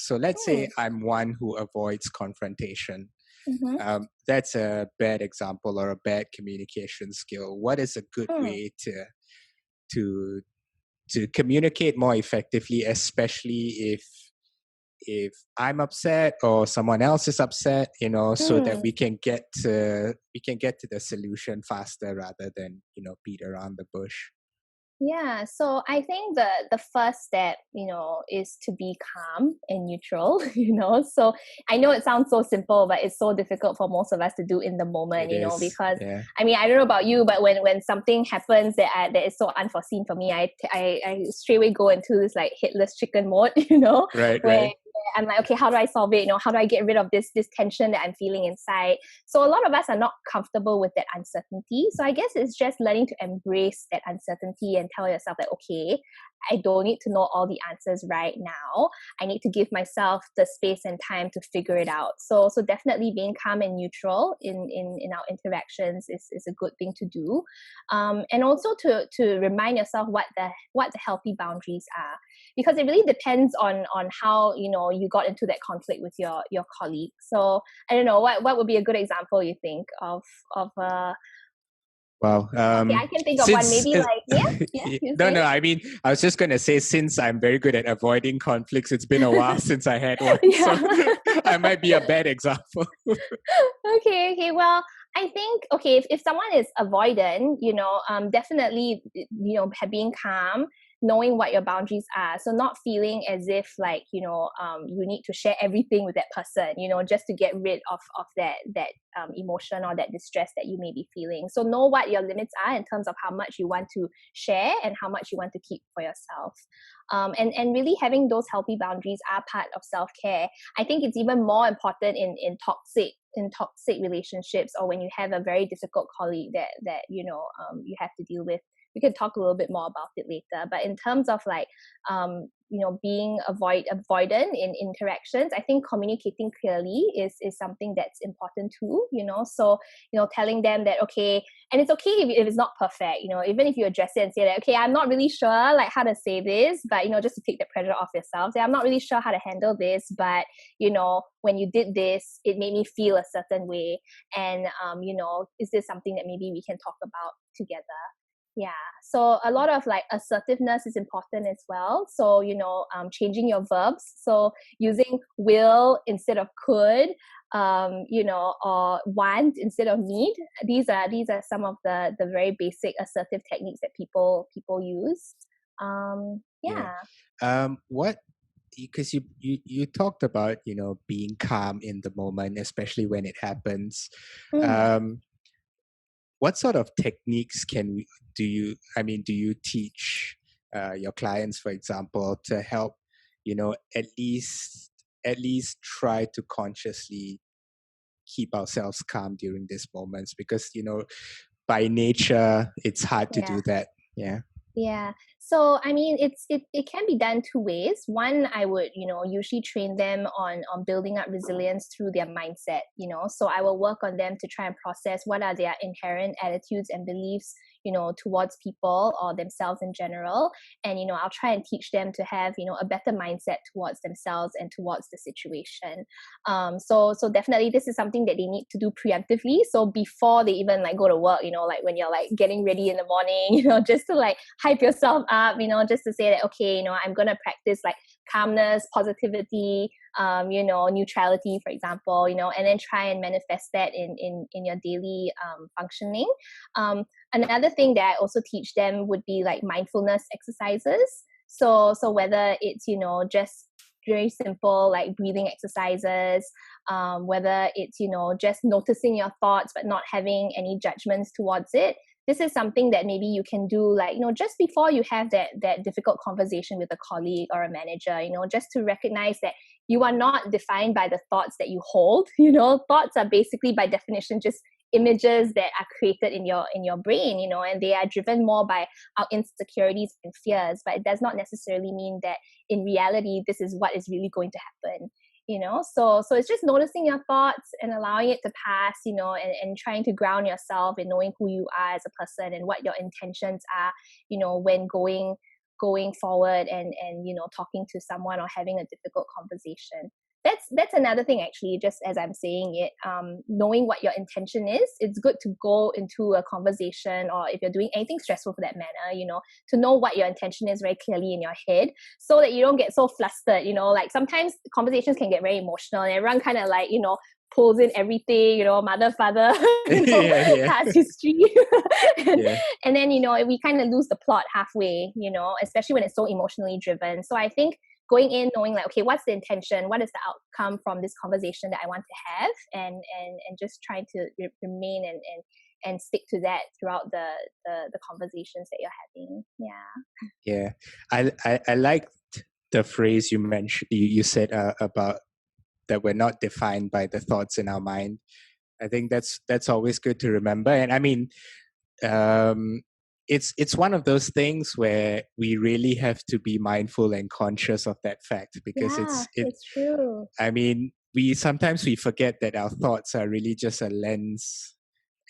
So let's say Hmm. I'm one who avoids confrontation. Mm-hmm. That's a bad example or a bad communication skill. What is a good Mm. way to to communicate more effectively, especially if I'm upset or someone else is upset, so that Mm. we can get to the solution faster rather than beat around the bush. Yeah, so I think the first step, is to be calm and neutral, So I know it sounds so simple, but it's so difficult for most of us to do in the moment, It is, because yeah, I mean, I don't know about you, but when something happens that is so unforeseen for me, I straight away go into this like headless chicken mode, right, where right. I'm like, okay, how do I solve it? How do I get rid of this tension that I'm feeling inside? So a lot of us are not comfortable with that uncertainty. So I guess it's just learning to embrace that uncertainty and tell yourself that, okay, I don't need to know all the answers right now. I need to give myself the space and time to figure it out. So definitely being calm and neutral in our interactions is a good thing to do. And also to remind yourself what the healthy boundaries are, because it really depends on how you got into that conflict with your colleague. So I don't know, what would be a good example you think of Well, okay, I can think of one, since maybe like, yeah, you no, say. no, I mean, I was just gonna say, since I'm very good at avoiding conflicts, it's been a while since I had one, so Yeah. I might be a bad example. Okay. Well, I think, okay, if someone is avoidant, definitely, being calm, knowing what your boundaries are. So not feeling as if like, you need to share everything with that person, just to get rid of that emotion or that distress that you may be feeling. So know what your limits are in terms of how much you want to share and how much you want to keep for yourself. And really having those healthy boundaries are part of self-care. I think it's even more important in toxic relationships, or when you have a very difficult colleague that you have to deal with. We can talk a little bit more about it later. But in terms of like being avoidant in interactions, I think communicating clearly is something that's important too. So telling them that, okay, and it's okay if it's not perfect. Even if you address it and say that, okay, I'm not really sure like how to say this, but just to take the pressure off yourself, say, I'm not really sure how to handle this, but when you did this, it made me feel a certain way. And, is this something that maybe we can talk about together? Yeah. So a lot of like assertiveness is important as well. So, changing your verbs. So using will instead of could, or want instead of need. These are some of the very basic assertive techniques that people use. Yeah. Yeah. What because you talked about being calm in the moment, especially when it happens. Mm. Um, what sort of techniques do you teach your clients, for example, to help at least try to consciously keep ourselves calm during these moments, because by nature it's hard to Yeah. do that. Yeah. Yeah. So I mean, it can be done two ways. One, I would usually train them on building up resilience through their mindset. So I will work on them to try and process what are their inherent attitudes and beliefs, towards people or themselves in general. And I'll try and teach them to have a better mindset towards themselves and towards the situation. So definitely this is something that they need to do preemptively. So before they even like go to work, like when you're like getting ready in the morning, just to like hype yourself up, just to say that, okay, I'm going to practice like calmness, positivity, neutrality, for example, and then try and manifest that in your daily functioning. Another thing that I also teach them would be like mindfulness exercises. So whether it's, just very simple like breathing exercises, whether it's, just noticing your thoughts but not having any judgments towards it. This is something that maybe you can do like, just before you have that difficult conversation with a colleague or a manager, just to recognize that you are not defined by the thoughts that you hold. Thoughts are basically by definition just images that are created in your brain, and they are driven more by our insecurities and fears, but it does not necessarily mean that in reality this is what is really going to happen. So it's just noticing your thoughts and allowing it to pass, and trying to ground yourself in knowing who you are as a person and what your intentions are, when going going forward and talking to someone or having a difficult conversation. That's another thing, actually, just as I'm saying it, knowing what your intention is. It's good to go into a conversation, or if you're doing anything stressful for that matter, to know what your intention is very clearly in your head, so that you don't get so flustered. Like sometimes conversations can get very emotional and everyone kind of like, pulls in everything, mother, father, past history. And then, we kind of lose the plot halfway, especially when it's so emotionally driven. So I think going in knowing like, okay, what's the intention? What is the outcome from this conversation that I want to have? And just trying to remain and stick to that throughout the conversations that you're having. Yeah. I liked the phrase you mentioned, you said about that we're not defined by the thoughts in our mind. I think that's always good to remember. And I mean, it's one of those things where we really have to be mindful and conscious of that fact, because it's true. I mean, we forget that our thoughts are really just a lens,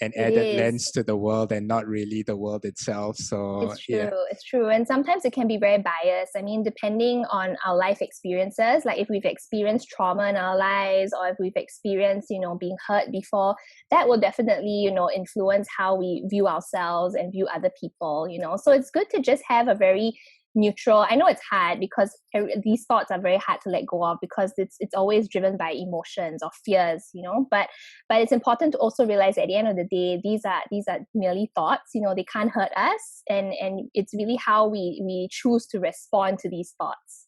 an added lens to the world, and not really the world itself. So it's true. And sometimes it can be very biased. I mean, depending on our life experiences, like if we've experienced trauma in our lives, or if we've experienced, being hurt before, that will definitely, influence how we view ourselves and view other people, So it's good to just have a very neutral. I know it's hard because these thoughts are very hard to let go of, because it's always driven by emotions or fears, but it's important to also realize at the end of the day, these are merely thoughts. They can't hurt us, and it's really how we choose to respond to these thoughts.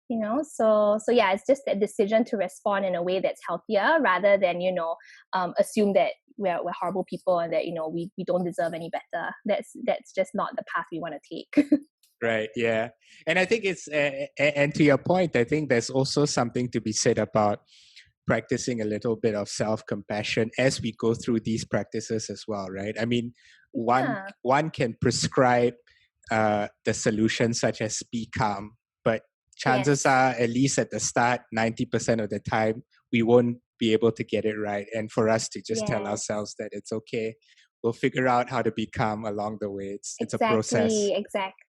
So yeah, it's just a decision to respond in a way that's healthier, rather than assume that we're horrible people and that we don't deserve any better. That's just not the path we want to take. Right. Yeah. And I think it's, and to your point, I think there's also something to be said about practicing a little bit of self-compassion as we go through these practices as well, right? I mean, one can prescribe the solution, such as be calm, but chances are, at least at the start, 90% of the time, we won't be able to get it right. And for us to just tell ourselves that it's okay, we'll figure out how to be calm along the way. It's a process. Exactly.